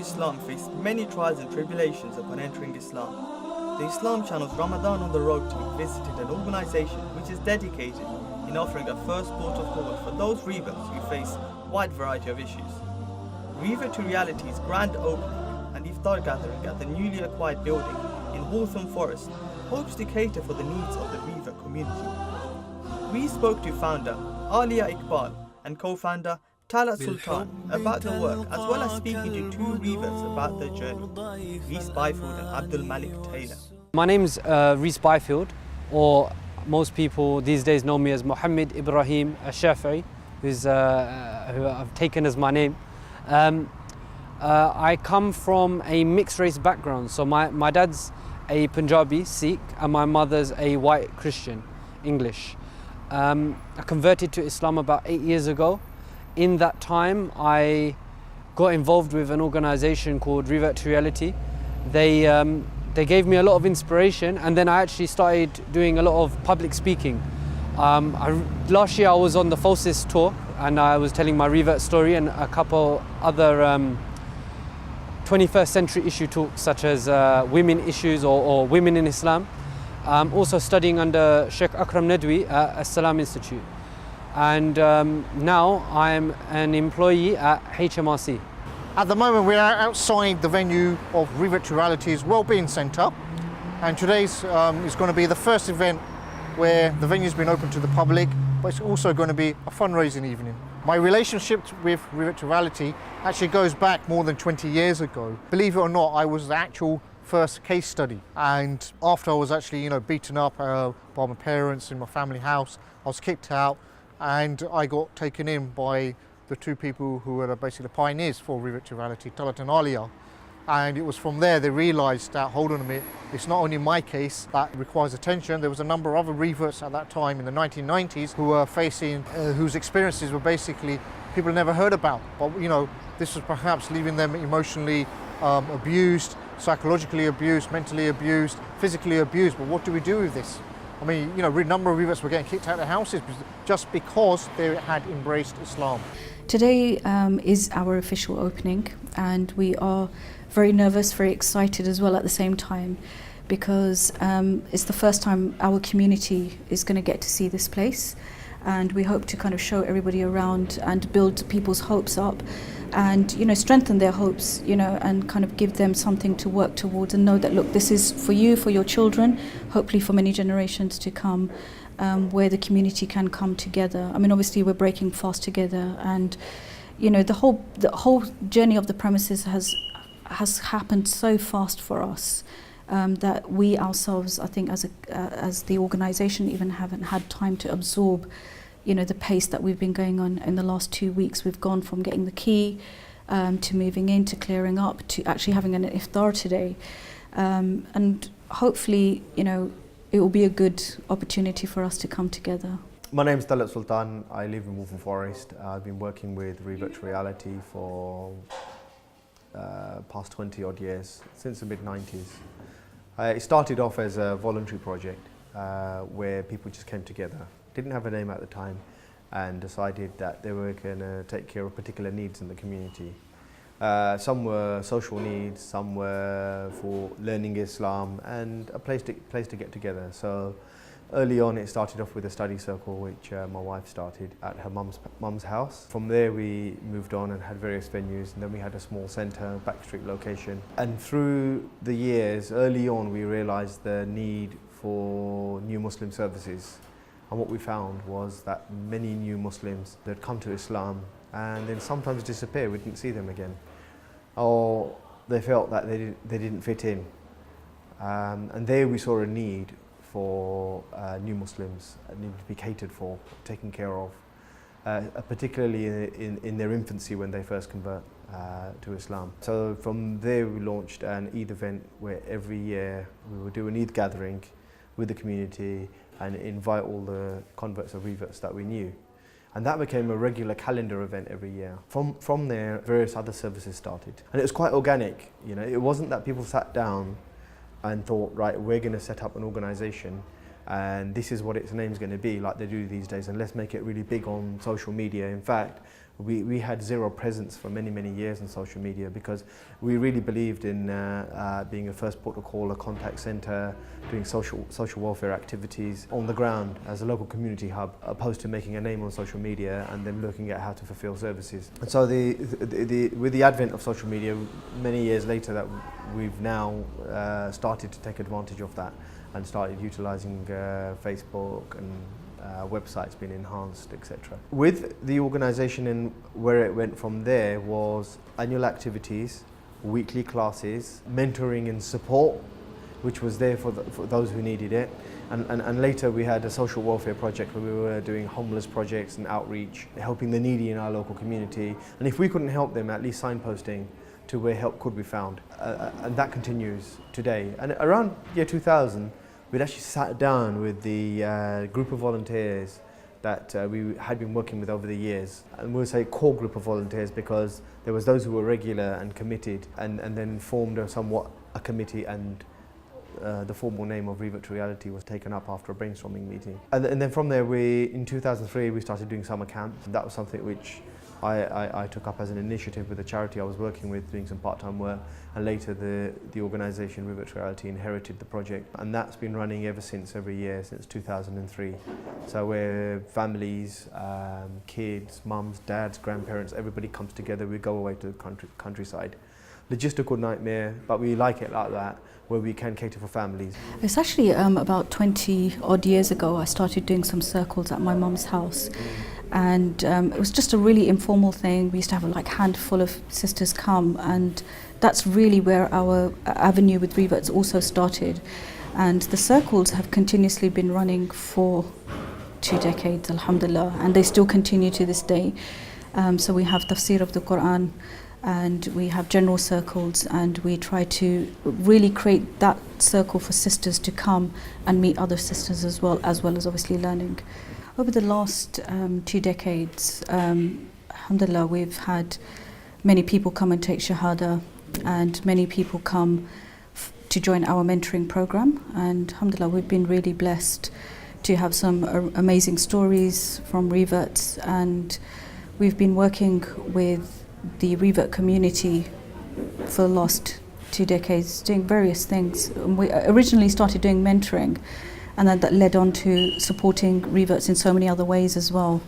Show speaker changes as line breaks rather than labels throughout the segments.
Islam faced many trials and tribulations upon entering Islam. The Islam channel's Ramadan on the Road team visited an organisation which is dedicated in offering a first port of call for those reverts who face a wide variety of issues. Revert2Reality's grand opening and iftar gathering at the newly acquired building in Hawthorne Forest hopes to cater for the needs of the Revert community. We spoke to founder Alia Iqbal and co-founder Talat Sultan about the work, as well as speaking to two reverts about their journey, Reese Byfield and Abdul Malik Taylor.
My name's Reese Byfield, or most people these days know me as Muhammad Ibrahim Al-Shafi'i, who I've taken as my name. I come from a mixed race background, so my dad's a Punjabi Sikh and my mother's a white Christian, English. I converted to Islam about 8 years ago. In that time, I got involved with an organisation called Revert2Reality. They gave me a lot of inspiration, and then I actually started doing a lot of public speaking. Last year I was on the Fosis tour, and I was telling my Revert story and a couple other 21st century issue talks, such as women issues or women in Islam. I'm also studying under Sheikh Akram Nadwi at As-Salam Institute. And now I'm an employee at HMRC.
At the moment we're outside the venue of Revert2Reality's Wellbeing Centre, and today's is going to be the first event where the venue's been open to the public, but it's also going to be a fundraising evening. My relationship with Revert2Reality actually goes back more than 20 years ago. Believe it or not, I was the actual first case study, and after I was actually beaten up by my parents in my family house, I was kicked out, and I got taken in by the two people who were basically the pioneers for Revert2Reality, Talat and Alia. And it was from there they realised that, hold on a minute, it's not only my case that requires attention. There was a number of other reverts at that time in the 1990s who were facing, whose experiences were basically people never heard about. But this was perhaps leaving them emotionally abused, psychologically abused, mentally abused, physically abused. But what do we do with this? I mean, a number of reverts were getting kicked out of their houses just because they had embraced Islam.
Today is our official opening, and we are very nervous, very excited as well at the same time, because it's the first time our community is going to get to see this place, and we hope to kind of show everybody around and build people's hopes up, and strengthen their hopes, and kind of give them something to work towards, and know that, look, this is for you, for your children, hopefully for many generations to come, where the community can come together. I mean, obviously we're breaking fast together, and the whole journey of the premises has happened so fast for us that we ourselves, I think, as the organisation, even haven't had time to absorb the pace that we've been going on in the last 2 weeks. We've gone from getting the key to moving in, to clearing up, to actually having an iftar today, and hopefully it will be a good opportunity for us to come together.
My name's Talat Sultan. I live in Hawthorne Forest. I've been working with Revert2Reality for past 20 odd years, since the mid-90s. It started off as a voluntary project where people just came together, didn't have a name at the time, and decided that they were going to take care of particular needs in the community. Some were social needs, some were for learning Islam, and a place to get together. So early on it started off with a study circle which my wife started at her mum's house. From there we moved on and had various venues, and then we had a small centre, backstreet location. And through the years, early on we realised the need for new Muslim services. And what we found was that many new Muslims that come to Islam and then sometimes disappear, we didn't see them again. Or they felt that they didn't fit in. And there we saw a need for new Muslims that needed to be catered for, taken care of, particularly in their infancy when they first convert to Islam. So from there we launched an Eid event where every year we would do an Eid gathering with the community and invite all the converts or reverts that we knew. And that became a regular calendar event every year. From there, various other services started. And it was quite organic. It wasn't that people sat down and thought, right, we're going to set up an organisation and this is what its name's going to be, like they do these days, and let's make it really big on social media. In fact, we had zero presence for many, many years on social media because we really believed in being a first port of call, a contact centre, doing social welfare activities on the ground as a local community hub, opposed to making a name on social media and then looking at how to fulfil services. And so with the advent of social media, many years later, that we've now started to take advantage of that and started utilising Facebook and websites being enhanced, etc. With the organisation and where it went from there was annual activities, weekly classes, mentoring and support, which was there for those who needed it. And later we had a social welfare project where we were doing homeless projects and outreach, helping the needy in our local community. And if we couldn't help them, at least signposting to where help could be found. And that continues today. And around year 2000, we'd actually sat down with the group of volunteers that we had been working with over the years. And we'll say core group of volunteers because there was those who were regular and committed and then formed a committee, and the formal name of Revert2Reality was taken up after a brainstorming meeting. And then from there, in 2003, we started doing summer camps. That was something which I took up as an initiative with a charity I was working with, doing some part-time work, and later the organisation Revert2Reality inherited the project, and that's been running ever since, every year since 2003. So where families, kids, mums, dads, grandparents, everybody comes together, we go away to the countryside. Logistical nightmare, but we like it like that, where we can cater for families.
It's actually about 20 odd years ago I started doing some circles at my mum's house. And it was just a really informal thing. We used to have a handful of sisters come, and that's really where our avenue with Revert's also started. And the circles have continuously been running for 2 decades, alhamdulillah, and they still continue to this day. So we have tafsir of the Quran, and we have general circles, and we try to really create that circle for sisters to come and meet other sisters as well as obviously learning. Over the last 2 decades, alhamdulillah, we've had many people come and take Shahada, and many people come to join our mentoring program. And alhamdulillah, we've been really blessed to have some amazing stories from Revert, and we've been working with the Revert community for the last 2 decades, doing various things. We originally started doing mentoring, and then that led on to supporting Reverts in so many other ways as well.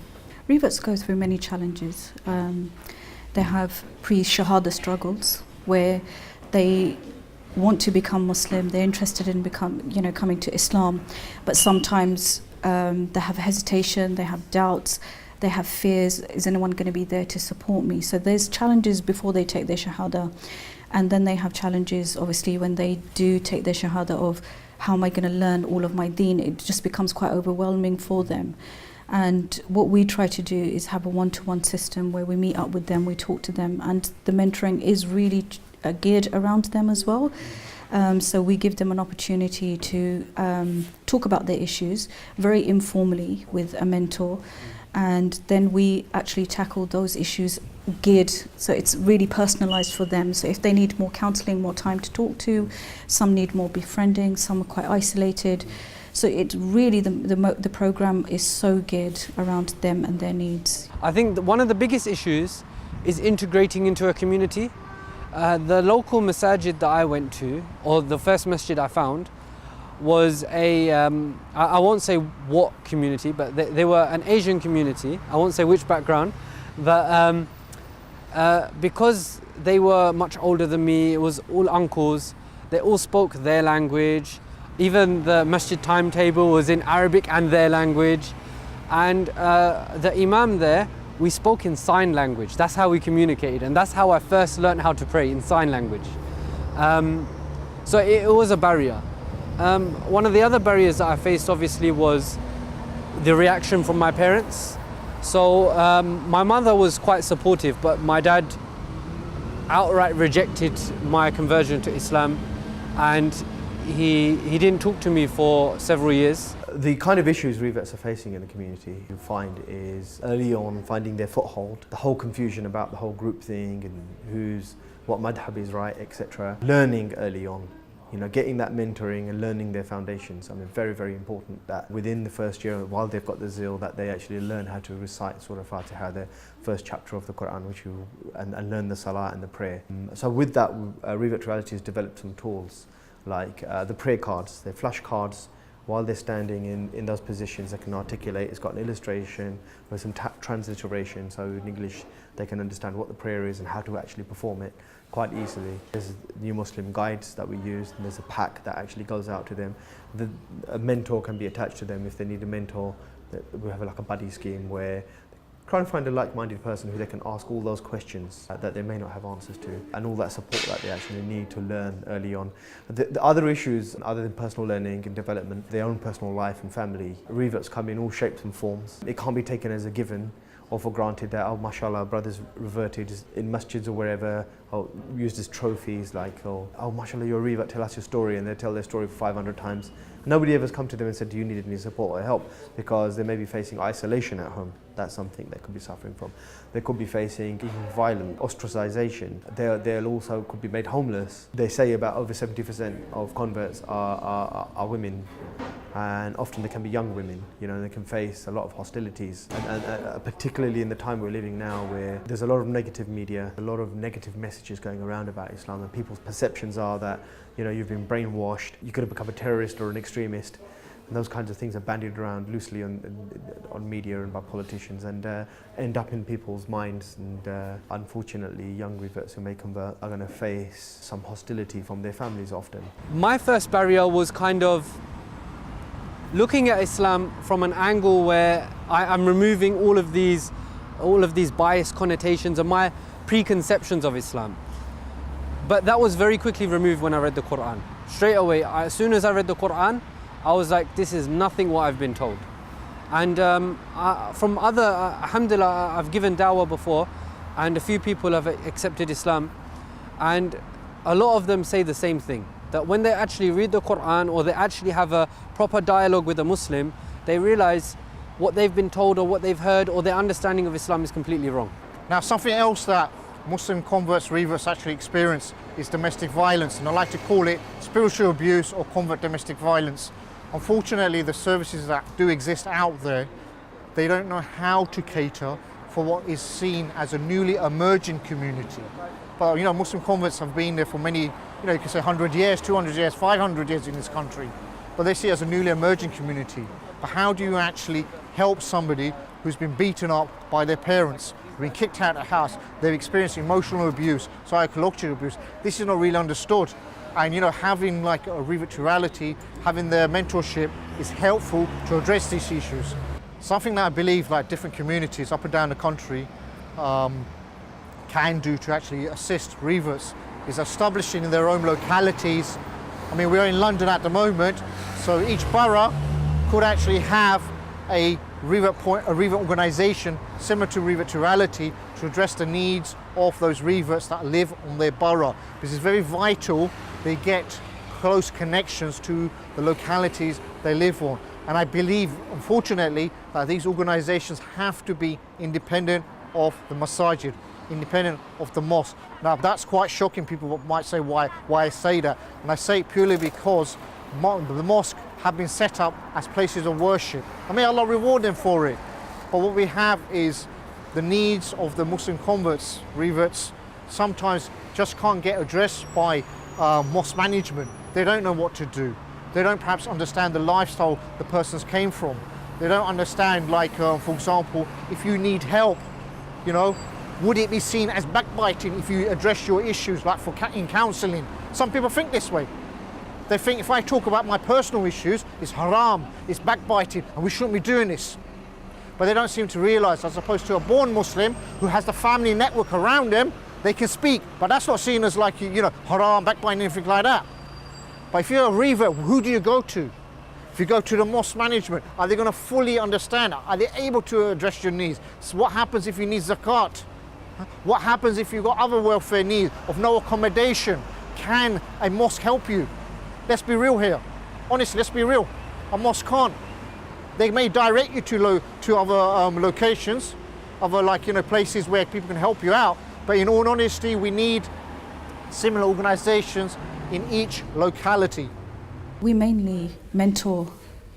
Reverts go through many challenges. They have pre-Shahada struggles where they want to become Muslim, they're interested in coming to Islam, but sometimes they have hesitation, they have doubts, they have fears. Is anyone going to be there to support me? So there's challenges before they take their Shahada, and then they have challenges obviously when they do take their Shahada of how am I going to learn all of my deen? It just becomes quite overwhelming for them. And what we try to do is have a one-to-one system where we meet up with them, we talk to them, and the mentoring is really geared around them as well. So we give them an opportunity to talk about their issues very informally with a mentor, and then we actually tackle those issues geared, so it's really personalized for them. So if they need more counselling, more time to talk to, some need more befriending, some are quite isolated. So it really, the program is so geared around them and their needs.
I think that one of the biggest issues is integrating into a community. The local masajid that I went to, or the first masjid I found, was I won't say what community, but they were an Asian community. I won't say which background, but because they were much older than me, it was all uncles, they all spoke their language. Even the masjid timetable was in Arabic and their language. And the imam there, we spoke in sign language. That's how we communicated, and that's how I first learned how to pray, in sign language. So it was a barrier. One of the other barriers that I faced obviously was the reaction from my parents. So my mother was quite supportive, but my dad outright rejected my conversion to Islam, and he didn't talk to me for several years.
The kind of issues Reverts are facing in the community, you find, is early on finding their foothold, the whole confusion about the whole group thing and what madhab is right, etc. Learning early on getting that mentoring and learning their foundations. I mean, very, very important that within the first year, while they've got the zeal, that they actually learn how to recite Surah Fatiha, the first chapter of the Quran, and learn the Salah and the prayer. So with that, Revert2Reality has developed some tools like the prayer cards. They're flash cards. While they're standing in those positions, they can articulate. It's got an illustration with some transliteration, so in English they can understand what the prayer is and how to actually perform it quite easily. There's new Muslim guides that we use, and there's a pack that actually goes out to them. A mentor can be attached to them if they need a mentor. We have like a buddy scheme where try and find a like-minded person who they can ask all those questions that they may not have answers to, and all that support that they actually need to learn early on. The other issues, other than personal learning and development, their own personal life and family, reverts come in all shapes and forms. It can't be taken as a given or for granted that, oh, mashallah, brothers reverted in masjids or wherever, or used as trophies, like, oh, mashallah, you're a revert, tell us your story, and they tell their story 500 times. Nobody ever's come to them and said, do you need any support or help? Because they may be facing isolation at home. That's something they could be suffering from. They could be facing even violent ostracization. They'll also could be made homeless. They say about over 70% of converts are women, and often they can be young women. They can face a lot of hostilities, and particularly in the time we're living now, where there's a lot of negative media, a lot of negative messages going around about Islam, and people's perceptions are that you've been brainwashed, you could have become a terrorist or an extremist. And those kinds of things are bandied around loosely on media and by politicians, and end up in people's minds. And unfortunately, young reverts who may convert are going to face some hostility from their families often.
My first barrier was kind of looking at Islam from an angle where I'm removing all of these biased connotations and my preconceptions of Islam. But that was very quickly removed when I read the Quran. Straight away, as soon as I read the Quran, I was like, this is nothing what I've been told. And from other, alhamdulillah, I've given dawah before, and a few people have accepted Islam, and a lot of them say the same thing, that when they actually read the Quran or they actually have a proper dialogue with a Muslim, they realize what they've been told or what they've heard or their understanding of Islam is completely wrong.
Now, something else that Muslim converts, reverts actually experience is domestic violence, and I like to call it spiritual abuse or convert domestic violence. Unfortunately, the services that do exist out there, they don't know how to cater for what is seen as a newly emerging community. But Muslim converts have been there for many, you can say 100 years, 200 years, 500 years in this country, but they see it as a newly emerging community. But how do you actually help somebody who's been beaten up by their parents, been kicked out of the house, they've experienced emotional abuse, psychological abuse? This is not really understood. And having like a Revert2Reality, having their mentorship is helpful to address these issues. Something that I believe like different communities up and down the country can do to actually assist reverts is establishing their own localities. I mean, we're in London at the moment, so each borough could actually have a revert organisation similar to Revert2Reality to address the needs of those reverts that live on their borough. Because it's very vital they get close connections to the localities they live on. And I believe, unfortunately, that these organisations have to be independent of the masajid, independent of the mosque. Now, that's quite shocking. People might say why I say that. And I say it purely because the mosque have been set up as places of worship. I may Allah reward them for it. But what we have is the needs of the Muslim converts, reverts, sometimes just can't get addressed by mosque management. They don't know what to do. They don't perhaps understand the lifestyle the persons came from. They don't understand, like, for example, if you need help, would it be seen as backbiting if you address your issues, like in counselling? Some people think this way. They think if I talk about my personal issues, it's haram, it's backbiting, and we shouldn't be doing this. But they don't seem to realise, as opposed to a born Muslim who has the family network around them, they can speak, but that's not seen as like, haram, backbiting, anything like that. But if you're a revert, who do you go to? If you go to the mosque management, are they going to fully understand? Are they able to address your needs? So what happens if you need zakat? What happens if you've got other welfare needs of no accommodation? Can a mosque help you? Let's be real here. Honestly, let's be real. A mosque can't. They may direct you to other locations, other places where people can help you out. But in all honesty, we need similar organisations in each locality.
We mainly mentor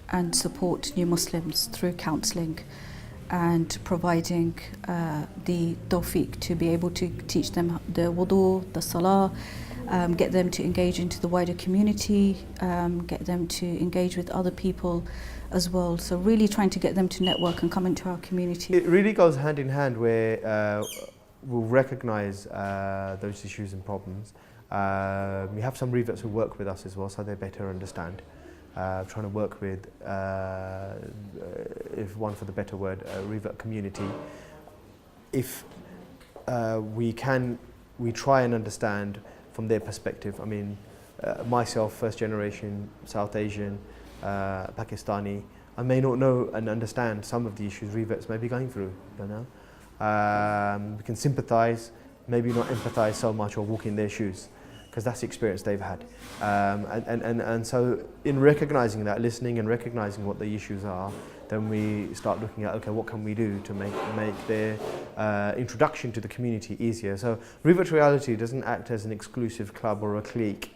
and support new Muslims through counselling and providing the tawfiq to be able to teach them the wudu, the salah, get them to engage into the wider community, get them to engage with other people as well. So really trying to get them to network and come into our community.
It really goes hand in hand where we'll recognise those issues and problems. We have some reverts who work with us as well, so they better understand. Trying to work with, if one for the better word, revert community. If we try and understand from their perspective. I mean, myself, first generation South Asian, Pakistani, I may not know and understand some of the issues reverts may be going through, you know. We can sympathise, maybe not empathise so much or walk in their shoes, because that's the experience they've had. And so in recognising that, listening and recognising what the issues are, then we start looking at, okay, what can we do to make their introduction to the community easier. So Revert2Reality doesn't act as an exclusive club or a clique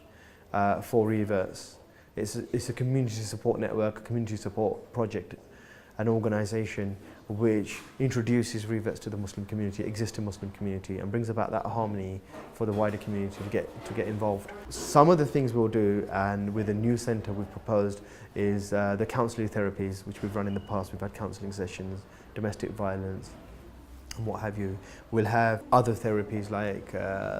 for reverts. It's a community support network, a community support project, an organisation which introduces reverts to the Muslim community, existing Muslim community, and brings about that harmony for the wider community to get involved. Some of the things we'll do, and with a new centre we've proposed, is the counselling therapies, which we've run in the past. We've had counselling sessions, domestic violence, and what have you. We'll have other therapies like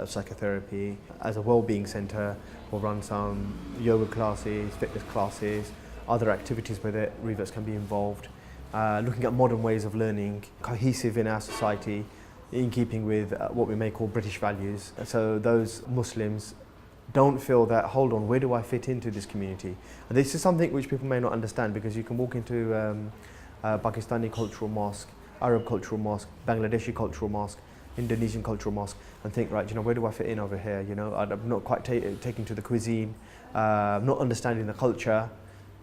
psychotherapy. As a wellbeing centre, we'll run some yoga classes, fitness classes, other activities where the reverts can be involved. Looking at modern ways of learning, cohesive in our society, in keeping with what we may call British values. So those Muslims don't feel that, hold on, where do I fit into this community? And this is something which people may not understand, because you can walk into a Pakistani cultural mosque, Arab cultural mosque, Bangladeshi cultural mosque, Indonesian cultural mosque, and think, right, you know, where do I fit in over here? You know, I'm not quite taking to the cuisine, not understanding the culture.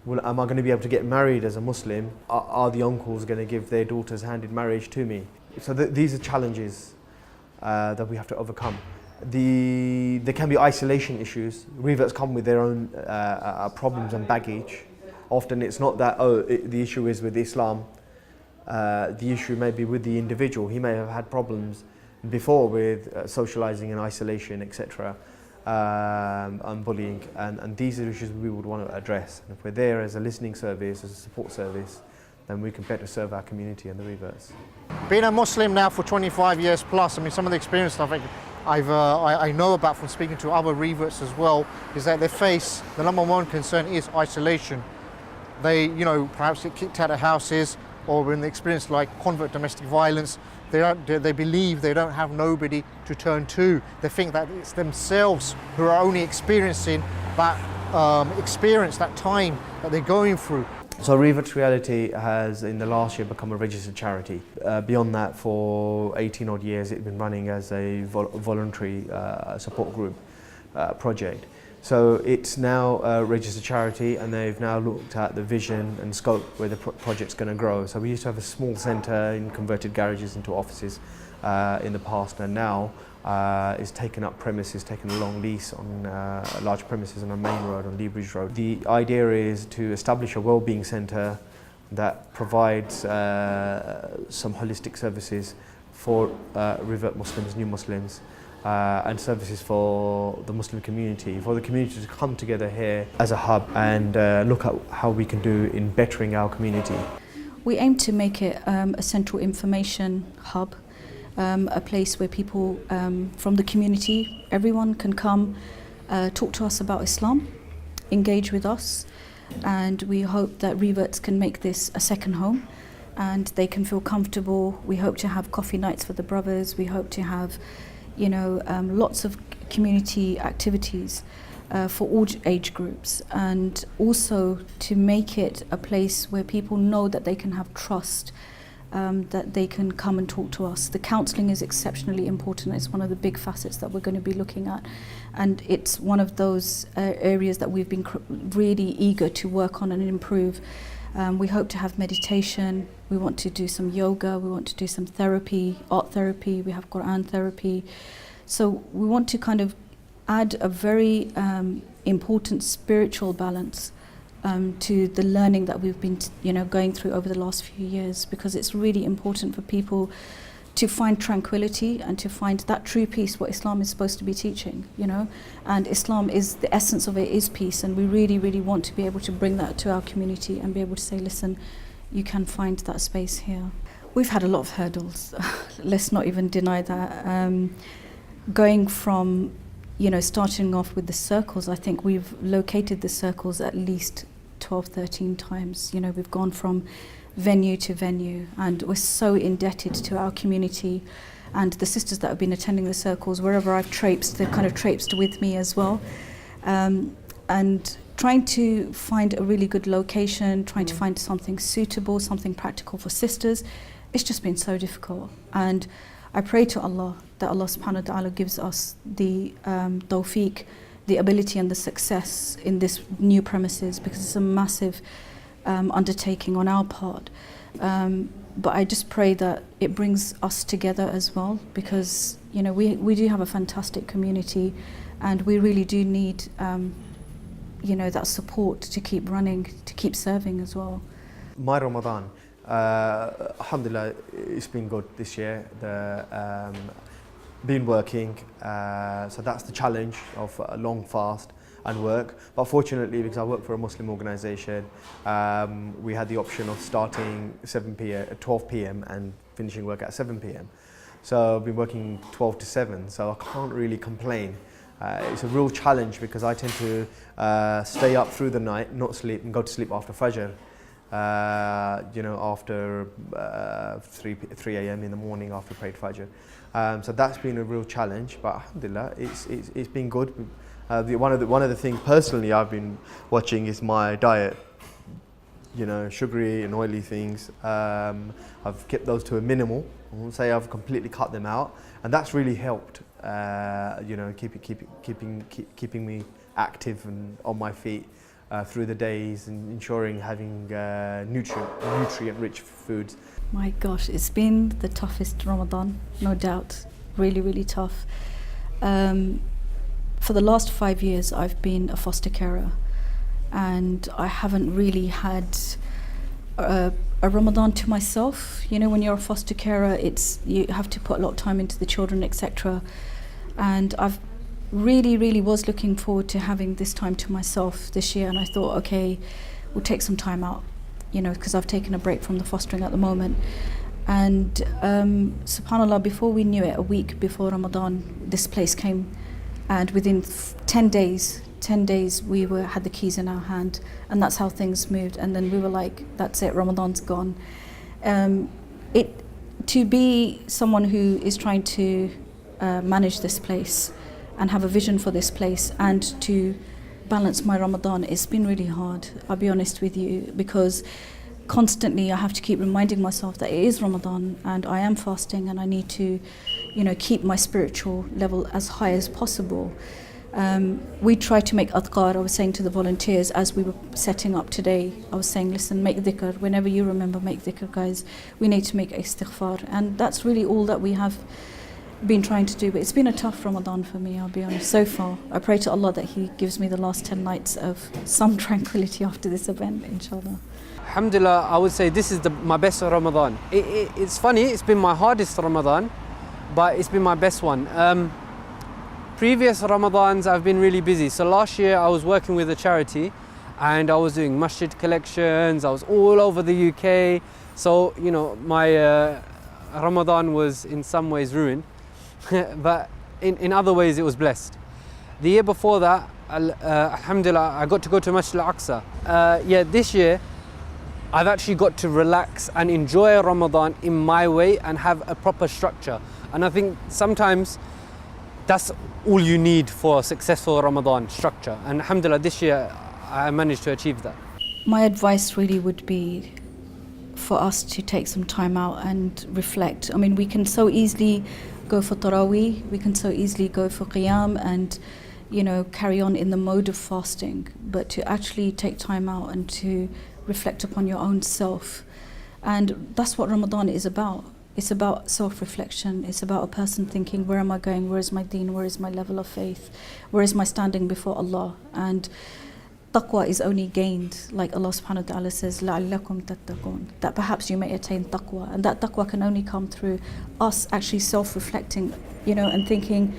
Well, am I going to be able to get married as a Muslim? Are the uncles going to give their daughters hand in marriage to me? So these are challenges that we have to overcome. There can be isolation issues. Reverts come with their own problems and baggage. Often it's not that, the issue is with Islam. The issue may be with the individual. He may have had problems before with socialising and isolation, etc. And bullying, and these are issues we would want to address. And if we're there as a listening service, as a support service, then we can better serve our community and the reverts.
Being a Muslim now for 25 years plus, I mean, some of the experience stuff I know about from speaking to other reverts as well, is that they face, the number one concern is isolation. They, you know, perhaps get kicked out of houses, or in the experience like convert domestic violence, they believe they don't have nobody to turn to. They think that it's themselves who are only experiencing that experience, that time that they're going through.
So Revert2Reality has in the last year become a registered charity. Beyond that, for 18 odd years it's been running as a voluntary support group project. So it's now a registered charity, and they've now looked at the vision and scope where the project's going to grow. So we used to have a small centre in converted garages into offices in the past, and now it's taken up premises, taken a long lease on large premises on a main road, on Leabridge Road. The idea is to establish a wellbeing centre that provides some holistic services for revert Muslims, new Muslims, and services for the Muslim community, for the community to come together here as a hub and look at how we can do in bettering our community.
We aim to make it a central information hub, a place where people from the community, everyone can come talk to us about Islam, engage with us, and we hope that reverts can make this a second home and they can feel comfortable. We hope to have coffee nights for the brothers. We hope to have, you know, lots of community activities for all age groups, and also to make it a place where people know that they can have trust, that they can come and talk to us. The counselling is exceptionally important. It's one of the big facets that we're going to be looking at, and it's one of those areas that we've been really eager to work on and improve. We hope to have meditation. We want to do some yoga. We want to do some therapy, art therapy. We have Quran therapy. So we want to kind of add a very important spiritual balance to the learning that we've been going through over the last few years, because it's really important for people to find tranquility and to find that true peace, what Islam is supposed to be teaching, and Islam is, the essence of it is peace, and we really, really want to be able to bring that to our community and be able to say, listen, you can find that space here. We've had a lot of hurdles, let's not even deny that. Going from, starting off with the circles, I think we've located the circles at least 12, 13 times. We've gone from venue to venue, and we're so indebted to our community and the sisters that have been attending the circles. Wherever I've traipsed, they've kind of traipsed with me as well. And trying to find a really good location, trying to find something suitable, something practical for sisters, it's just been so difficult. And I pray to Allah that Allah subhanahu wa ta'ala gives us the tawfiq, the ability and the success in this new premises, because it's a massive undertaking on our part. But I just pray that it brings us together as well, because we do have a fantastic community, and we really do need that support to keep running, to keep serving as well.
My Ramadan, alhamdulillah, it's been good this year. Been working, so that's the challenge of a long fast and work. But fortunately, because I work for a Muslim organisation, we had the option of starting 12 p.m. and finishing work at 7 p.m. So I've been working 12 to 7, so I can't really complain. It's a real challenge because I tend to stay up through the night, not sleep, and go to sleep after Fajr. After 3 a.m. in the morning after prayed Fajr. So that's been a real challenge, but alhamdulillah, it's been good. One of the things personally I've been watching is my diet. Sugary and oily things. I've kept those to a minimal. I won't say I've completely cut them out, and that's really helped. Keeping me active and on my feet through the days, and ensuring having nutrient-rich foods.
My gosh, it's been the toughest Ramadan, no doubt. Really, really tough. For the last 5 years, I've been a foster carer, and I haven't really had a Ramadan to myself. When you're a foster carer, you have to put a lot of time into the children, etc. And I've really was looking forward to having this time to myself this year, and I thought, okay, we'll take some time out, because I've taken a break from the fostering at the moment. And subhanallah, before we knew it, a week before Ramadan, this place came, and within 10 days we had the keys in our hand, and that's how things moved. And then we were like, that's it, Ramadan's gone. To be someone who is trying to manage this place and have a vision for this place, and to balance my Ramadan, it's been really hard, I'll be honest with you, because constantly I have to keep reminding myself that it is Ramadan and I am fasting, and I need to keep my spiritual level as high as possible. We try to make adhkar. I was saying to the volunteers as we were setting up today, I was saying, listen, make dhikr, whenever you remember, make dhikr, guys. We need to make istighfar, and that's really all that we have been trying to do. But it's been a tough Ramadan for me, I'll be honest, so far. I pray to Allah that He gives me the last 10 nights of some tranquility after this event, inshallah.
Alhamdulillah, I would say this is my best Ramadan. It's funny, it's been my hardest Ramadan, but it's been my best one. Previous Ramadans I've been really busy. So last year I was working with a charity, and I was doing masjid collections, I was all over the UK. So, my Ramadan was in some ways ruined. But in other ways it was blessed. The year before that, alhamdulillah, I got to go to Masjid al-Aqsa. This year I've actually got to relax and enjoy Ramadan in my way and have a proper structure. And I think sometimes that's all you need for a successful Ramadan, structure. And alhamdulillah, this year I managed to achieve that.
My advice really would be for us to take some time out and reflect. I mean, we can so easily go for Taraweeh, we can so easily go for Qiyam and, carry on in the mode of fasting, but to actually take time out and to reflect upon your own self. And that's what Ramadan is about. It's about self-reflection. It's about a person thinking, where am I going? Where is my deen? Where is my level of faith? Where is my standing before Allah? And taqwa is only gained, like Allah subhanahu wa ta'ala says, لَعَلَّكُمْ تَتَّقُونَ, that perhaps you may attain taqwa. And that taqwa can only come through us actually self-reflecting, and thinking,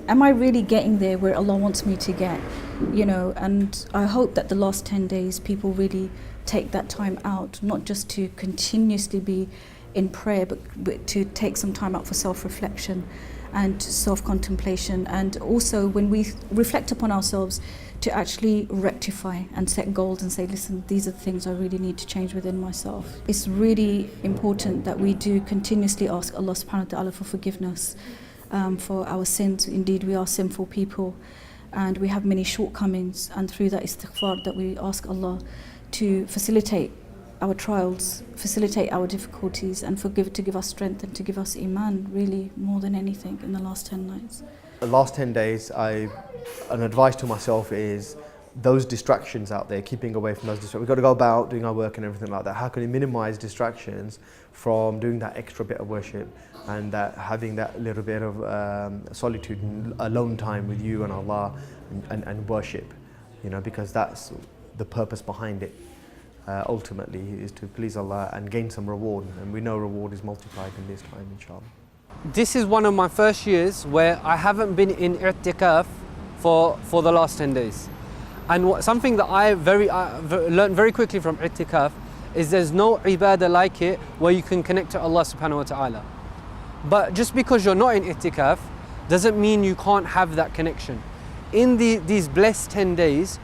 am I really getting there where Allah wants me to get? And I hope that the last 10 days people really take that time out, not just to continuously be in prayer, but to take some time out for self-reflection and self-contemplation, and also when we reflect upon ourselves, to actually rectify and set goals and say, listen, these are the things I really need to change within myself. It's really important that we do continuously ask Allah subhanahu wa ta'ala for forgiveness for our sins. Indeed, we are sinful people and we have many shortcomings, and through that istighfar that we ask Allah to facilitate our trials, facilitate our difficulties, and to give us strength and to give us iman, really, more than anything, in the last 10 nights.
The last 10 days, an advice to myself is those distractions out there, keeping away from those distractions. We've got to go about doing our work and everything like that. How can we minimize distractions from doing that extra bit of worship and having that little bit of solitude and alone time with you and Allah and worship, because that's the purpose behind it. Ultimately is to please Allah and gain some reward, and we know reward is multiplied in this time, inshallah.
This is one of my first years where I haven't been in i'tikaf for the last 10 days. And something that I learned very quickly from i'tikaf is there's no ibadah like it where you can connect to Allah subhanahu wa ta'ala. But just because you're not in i'tikaf doesn't mean you can't have that connection. In these blessed 10 days,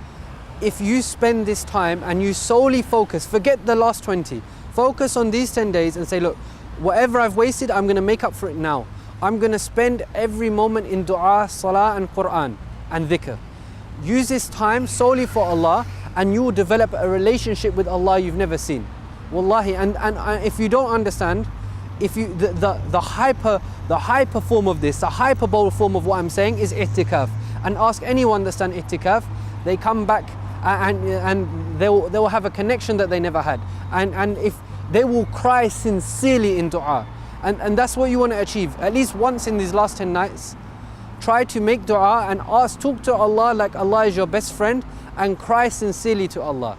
if you spend this time and you solely focus, forget the last 20, focus on these 10 days and say, look, whatever I've wasted, I'm going to make up for it now. I'm going to spend every moment in dua, salah and Quran and dhikr. Use this time solely for Allah and you will develop a relationship with Allah you've never seen. Wallahi, and if you don't understand, the hyper form of this, the hyperbole form of what I'm saying is i'tikaf. And ask anyone that's done i'tikaf, they come back and they will have a connection that they never had, and if they will cry sincerely in dua, and that's what you want to achieve at least once in these last 10 nights. Try to make dua and talk to Allah like Allah is your best friend, and cry sincerely to Allah.